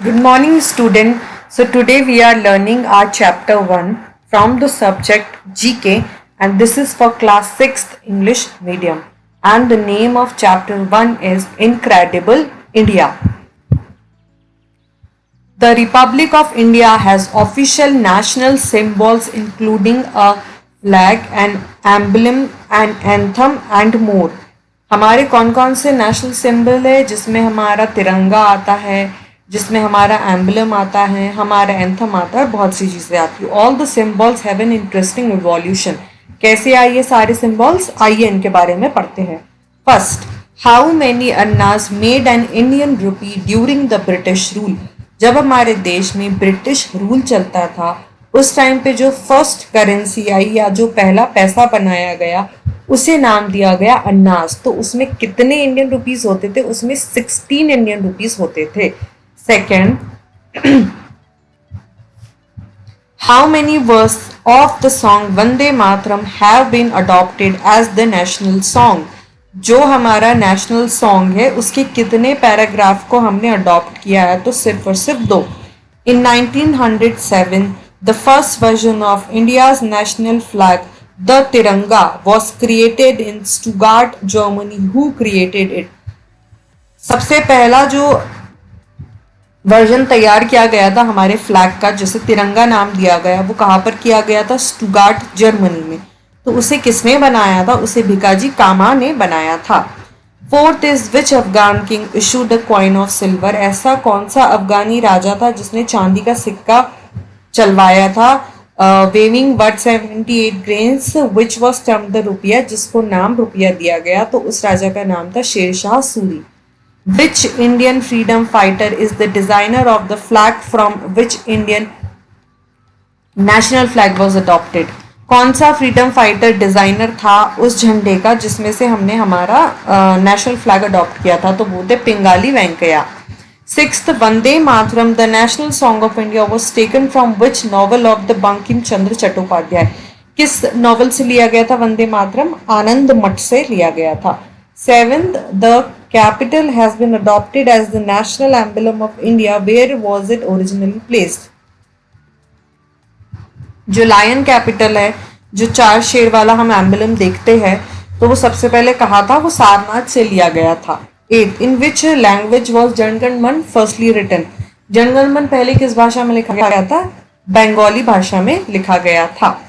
Good morning, student. So today we are learning our chapter 1 from the subject GK, and this is for class 6th English medium, and the name of chapter 1 is Incredible India. The Republic of India has official national symbols including a flag, an emblem, an anthem and more. हमारे कौन कौन से national symbol है जिसमें हमारा तिरंगा आता है, जिसमें हमारा एम्बलम आता है, हमारा एंथम आता है, बहुत सी चीज़ें आती है. All the symbols have an interesting evolution. कैसे आए ये सारे सिंबल्स, आइए इनके बारे में पढ़ते हैं. First, how many annas made an Indian rupee during the British rule. जब हमारे देश में ब्रिटिश रूल चलता था उस टाइम पे जो फर्स्ट करेंसी आई या जो पहला पैसा बनाया गया उसे नाम दिया गया अन्नास. तो उसमें कितने इंडियन रुपीस होते थे? उसमें 16 इंडियन रुपीस होते थे. Second, how many verse of the song Vande Mataram have been adopted as the national song. जो हमारा नेशनल सॉन्ग है उसके कितने पैराग्राफ को हमने अडॉप्ट किया है? तो सिर्फ और सिर्फ 2. In 1907 the first version of India's national flag the Tiranga was created in Stuttgart Germany. Who created it? सबसे पहला जो वर्जन तैयार किया गया था हमारे फ्लैग का, जिसे तिरंगा नाम दिया गया, वो कहाँ पर किया गया था? स्टुगार्ट जर्मनी में. तो उसे किसने बनाया था? उसे भिकाजी कामा ने बनाया था. Fourth is which Afghan king issued the coin of silver. ऐसा कौन सा अफगानी राजा था जिसने चांदी का सिक्का चलवाया था? Weighing but 78 grains which was termed the rupiya, जिसको नाम रुपया दिया गया. तो उस राजा का नाम था Shershah Suri. Which Indian freedom fighter is the designer of the flag from which Indian national flag was adopted. कौन सा फ्रीडम फाइटर डिजाइनर था उस झंडे का जिसमें से हमने हमारा नेशनल फ्लैग अडॉप्ट किया था? तो वो थे Pingali Venkayya. Sixth, Vande Mataram the national song of India was taken from which novel of the Bankim Chandra Chattopadhyay. किस नॉवल से लिया गया था वंदे मातरम? आनंद मठ से लिया गया था. Seventh, the capital has been adopted as the national emblem of India. Where was it originally placed? जो लायन कैपिटल है, जो 4 शेर वाला हम एम्बलम देखते हैं, तो वो सबसे पहले कहा था? वो सारनाथ से लिया गया था. 8, इन विच लैंग्वेज वॉज जनगण मन फर्स्टली रिटन. जनगण मन पहले किस भाषा में लिखा गया था? बंगाली भाषा में लिखा गया था.